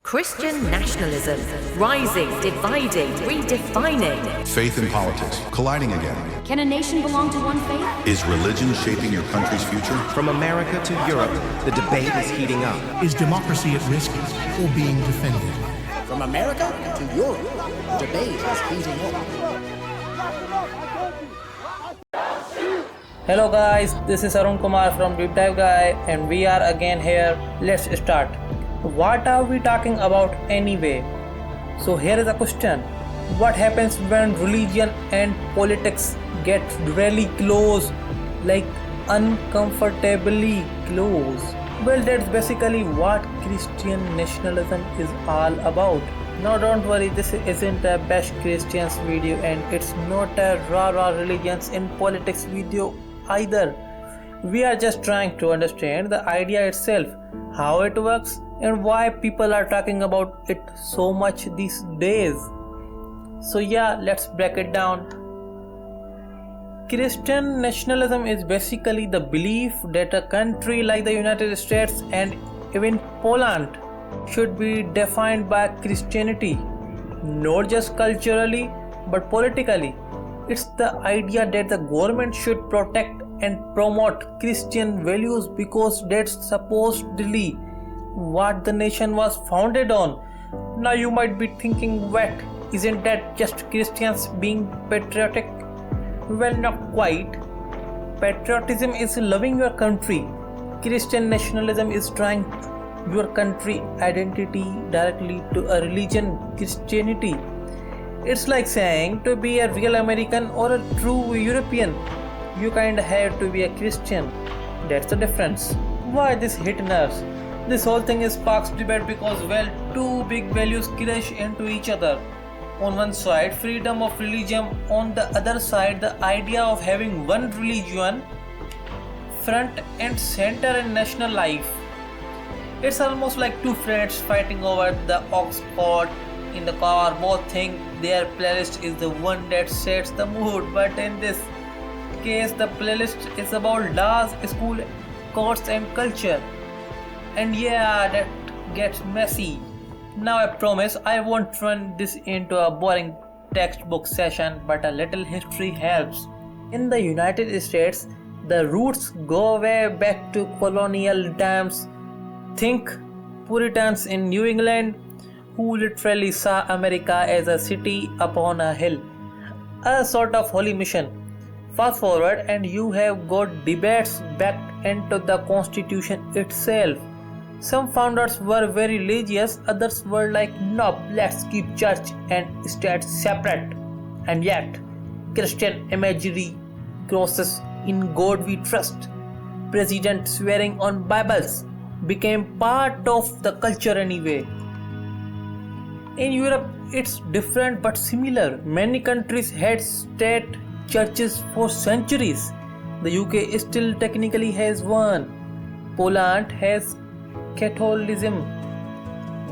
Christian nationalism, rising, dividing, redefining. Faith and politics, colliding again. Can a nation belong to one faith? Is religion shaping your country's future? From America to Europe, the debate is heating up. Is democracy at risk or being defended? From America to Europe, the debate is heating up. Hello guys, this is Arun Kumar from Deep Dive Guy and we are again here. Let's start. What are we talking about anyway? So here is a question. What happens when religion and politics get really close, like uncomfortably close? Well, that's basically what Christian nationalism is all about. Now don't worry, this isn't a Bash Christians video and it's not a rah religions in politics video either. We are just trying to understand the idea itself, how it works and why people are talking about it so much these days. So yeah, let's break it down. Christian nationalism is basically the belief that a country like the United States and even Poland should be defined by Christianity, not just culturally but politically. It's the idea that the government should protect and promote Christian values because that's supposedly what the nation was founded on. Now you might be thinking, what, isn't that just Christians being patriotic? Well, not quite. Patriotism is loving your country. Christian nationalism is trying your country identity directly to a religion, Christianity. It's like saying to be a real American or a true European, you kinda have to be a Christian. That's the difference. Why this hit nerves? This whole thing is sparks debate because, well, two big values clash into each other. On one side, freedom of religion. On the other side, the idea of having one religion front and center in national life. It's almost like two friends fighting over the aux cord in the car. Both think their playlist is the one that sets the mood, but in this case, the playlist is about laws, school, courts, and culture. And yeah, that gets messy. Now I promise I won't turn this into a boring textbook session, but a little history helps. In the United States, the roots go way back to colonial times. Think Puritans in New England, who literally saw America as a city upon a hill, a sort of holy mission. Fast forward and you have got debates backed into the Constitution itself. Some founders were very religious, others were like, nope, let's keep church and state separate. And yet, Christian imagery, crosses, in God we trust, president swearing on Bibles became part of the culture anyway. In Europe, it's different but similar. Many countries had state churches for centuries. The UK still technically has one. Poland has Catholicism,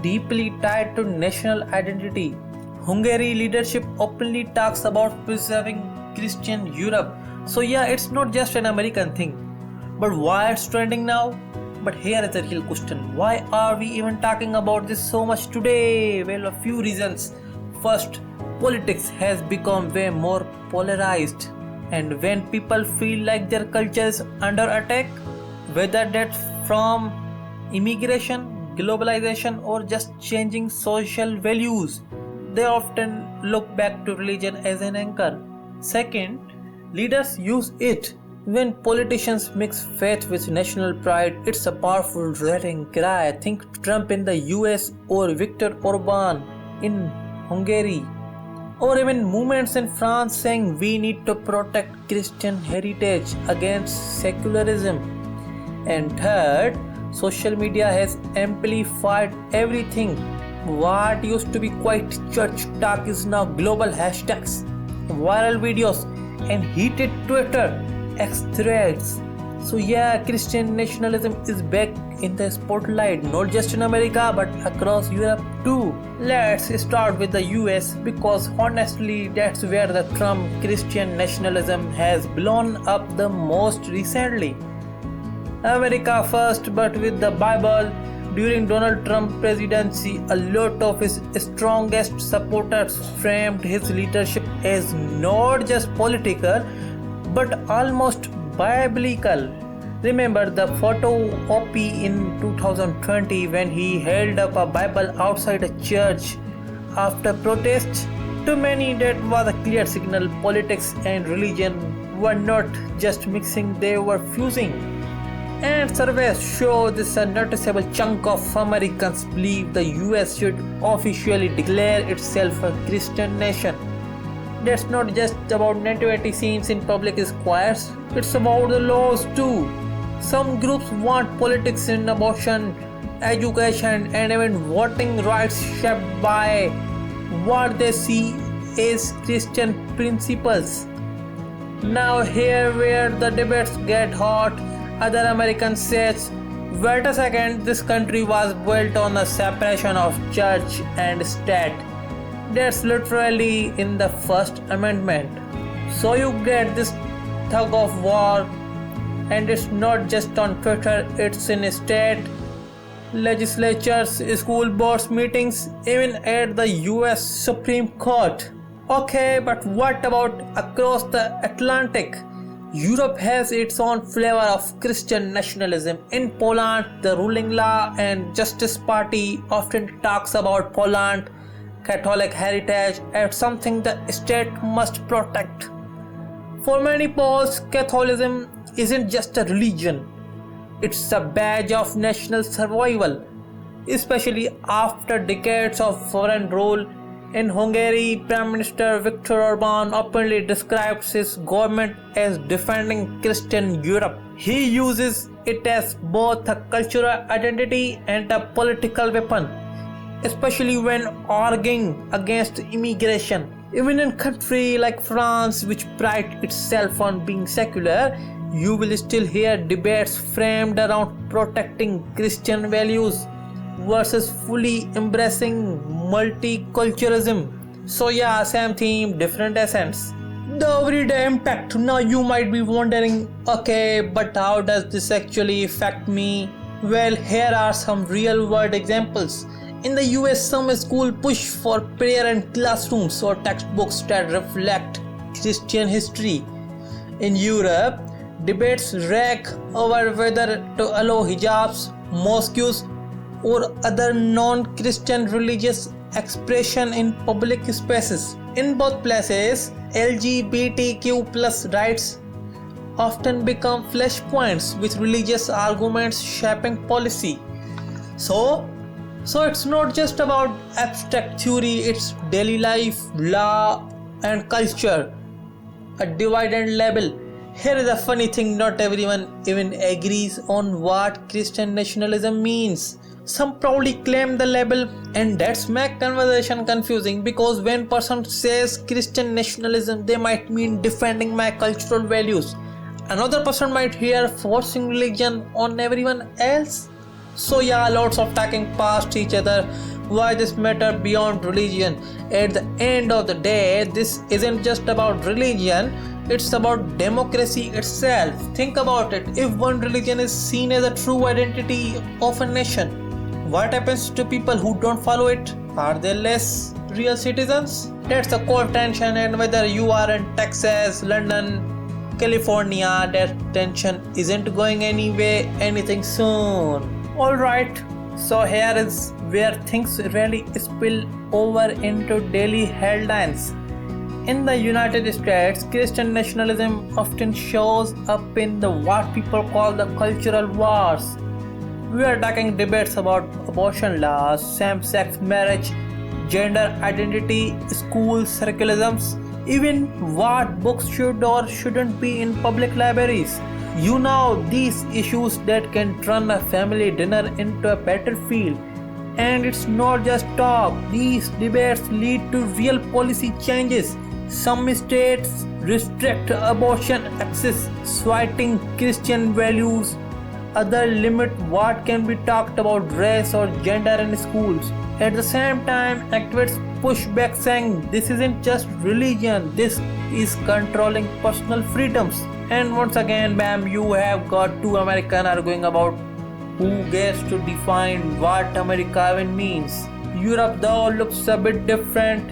deeply tied to national identity. Hungary leadership openly talks about preserving Christian Europe. So yeah, it's not just an American thing. But why it's trending now? But here is the real question. Why are we even talking about this so much today? Well, a few reasons. First, politics has become way more polarized. And when people feel like their culture is under attack, whether that's from immigration, globalization, or just changing social values, they often look back to religion as an anchor. Second, leaders use it. When politicians mix faith with national pride, it's a powerful rallying cry. Think Trump in the US or Viktor Orban in Hungary, or even movements in France saying we need to protect Christian heritage against secularism. And third, social media has amplified everything. What used to be quite church talk is now global hashtags, viral videos, and heated Twitter X-threads. So yeah, Christian nationalism is back in the spotlight, not just in America but across Europe too. Let's start with the US because honestly that's where the Trump Christian nationalism has blown up the most recently. America first, but with the Bible During Donald Trump's presidency, a lot of his strongest supporters framed his leadership as not just political but almost biblical. Remember the photo op in 2020 when he held up a Bible outside a church after protests? To many, that was a clear signal politics and religion were not just mixing, they were fusing. And surveys show this a noticeable chunk of Americans believe the US should officially declare itself a Christian nation. That's not just about nativity scenes in public squares, it's about the laws too. Some groups want politics in abortion, education, and even voting rights shaped by what they see as Christian principles. Now here where the debates get hot, other Americans says, wait a second, this country was built on the separation of church and state. That's literally in the First Amendment. So you get this tug of war, and it's not just on Twitter, it's in state legislatures, school boards meetings, even at the US Supreme Court. Okay, but what about across the Atlantic? Europe has its own flavor of Christian nationalism. In Poland, the ruling Law and Justice Party often talks about Poland Catholic heritage as something the state must protect. For many Poles, Catholicism isn't just a religion, it's a badge of national survival, especially after decades of foreign rule. In Hungary, Prime Minister Viktor Orban openly describes his government as defending Christian Europe. He uses it as both a cultural identity and a political weapon, especially when arguing against immigration. Even in a country like France, which prides itself on being secular, you will still hear debates framed around protecting Christian values versus fully embracing multiculturalism. So yeah, same theme, different essence. The everyday impact. Now you might be wondering, okay, but how does this actually affect me? Well, here are some real world examples. In the US, some schools push for prayer in classrooms or textbooks that reflect Christian history. In Europe, debates rage over whether to allow hijabs, mosques, or other non-Christian religious expression in public spaces. In both places, LGBTQ+ rights often become flashpoints with religious arguments shaping policy. So it's not just about abstract theory, it's daily life, law, and culture. A divided label. Here is a funny thing, not everyone even agrees on what Christian nationalism means. Some proudly claim the label, and that's make conversation confusing because when person says Christian nationalism, they might mean defending my cultural values. Another person might hear forcing religion on everyone else. So yeah, lots of talking past each other. Why this matter beyond religion? At the end of the day, this isn't just about religion, it's about democracy itself. Think about it. If one religion is seen as a true identity of a nation, what happens to people who don't follow it? Are they less real citizens? That's a core tension, and whether you are in Texas, London, California, that tension isn't going anywhere anything soon. Alright, so here is where things really spill over into daily headlines. In the United States, Christian nationalism often shows up in the what people call the cultural wars. We are talking debates about abortion laws, same-sex marriage, gender identity, school circularisms, even what books should or shouldn't be in public libraries. You know, these issues that can turn a family dinner into a battlefield. And it's not just talk, these debates lead to real policy changes. Some states restrict abortion access, citing Christian values. Others limit what can be talked about race or gender in schools. At the same time, activists push back saying this isn't just religion, this is controlling personal freedoms. And once again, bam, you have got two Americans arguing about who gets to define what America even means. Europe though looks a bit different.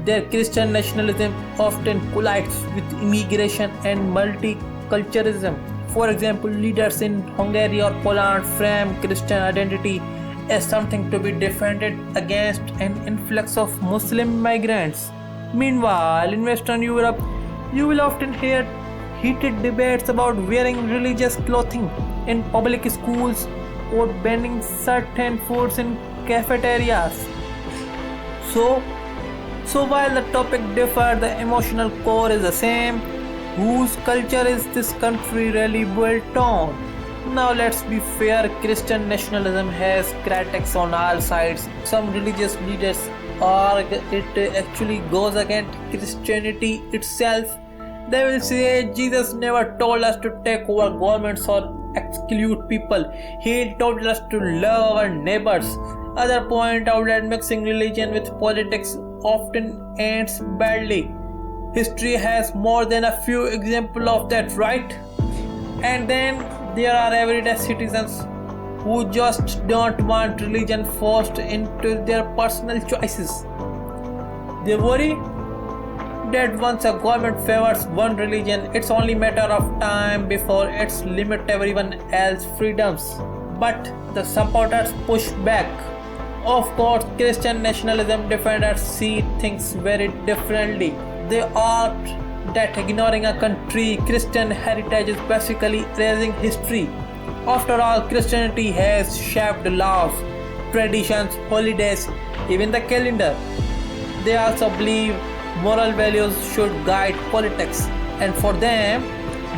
Their Christian nationalism often collides with immigration and multiculturalism. For example, leaders in Hungary or Poland frame Christian identity as something to be defended against an influx of Muslim migrants. Meanwhile, in Western Europe, you will often hear heated debates about wearing religious clothing in public schools or banning certain foods in cafeterias. So while the topic differs, the emotional core is the same. Whose culture is this country really built on? Now let's be fair, Christian nationalism has critics on all sides. Some religious leaders argue it actually goes against Christianity itself. They will say Jesus never told us to take over governments or exclude people. He told us to love our neighbors. Others point out that mixing religion with politics often ends badly. History has more than a few examples of that, right? And then there are everyday citizens who just don't want religion forced into their personal choices. They worry that once a government favors one religion, it's only matter of time before it's limit everyone else's freedoms. But the supporters push back. Of course, Christian nationalism defenders see things very differently. They argue that ignoring a country's Christian heritage is basically erasing history. After all, Christianity has shaped laws, traditions, holidays, even the calendar. They also believe moral values should guide politics, and for them,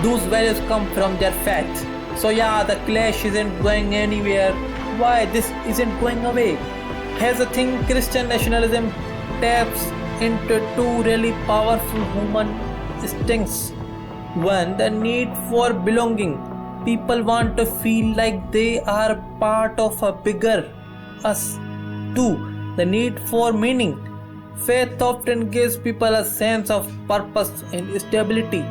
those values come from their faith. So yeah, the clash isn't going anywhere. Why this isn't going away? Here's the thing, Christian nationalism taps into two really powerful human instincts. One, the need for belonging. People want to feel like they are part of a bigger us. Two, the need for meaning. Faith often gives people a sense of purpose and stability.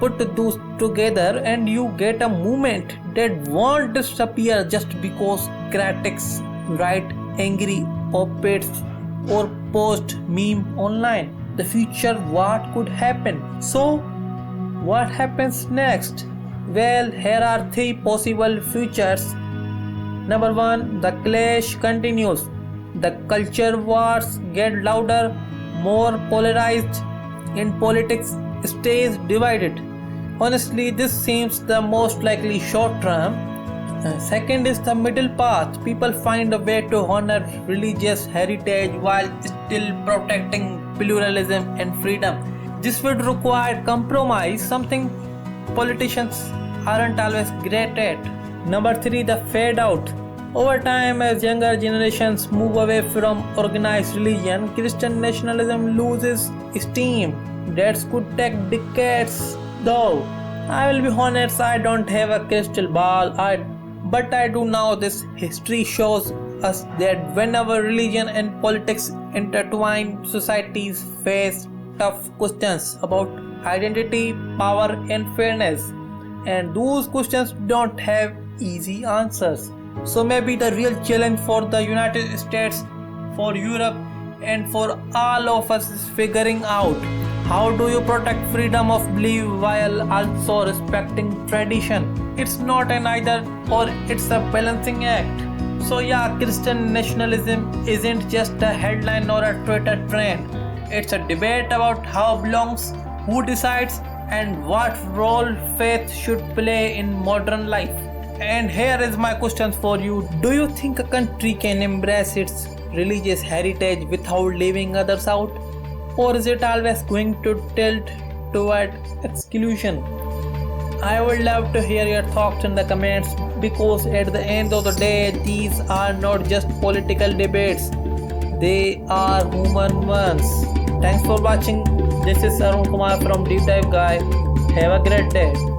Put those together and you get a movement that won't disappear just because critics write angry op-eds or post meme online. The future, what could happen? So, what happens next? Well, here are three possible futures. Number one, the clash continues. The culture wars get louder, more polarized, and politics stays divided. Honestly, this seems the most likely short term. Second is the middle path. People find a way to honor religious heritage while still protecting pluralism and freedom. This would require compromise, something politicians aren't always great at. Number three, the fade out. Over time, as younger generations move away from organized religion, Christian nationalism loses steam. That could take decades, though. I will be honest, I don't have a crystal ball, but I do know this. History shows us that whenever religion and politics intertwine, societies face tough questions about identity, power, and fairness. And those questions don't have easy answers. So maybe the real challenge for the United States, for Europe, and for all of us is figuring out how do you protect freedom of belief while also respecting tradition. It's not an either or, it's a balancing act. So yeah, Christian nationalism isn't just a headline or a Twitter trend. It's a debate about how belongs, who decides, and what role faith should play in modern life. And here is my question for you. Do you think a country can embrace its religious heritage without leaving others out? Or is it always going to tilt toward exclusion? I would love to hear your thoughts in the comments, because at the end of the day, these are not just political debates, they are human ones. Thanks for watching. This is Arun Kumar from Deep Dive Guy. Have a great day.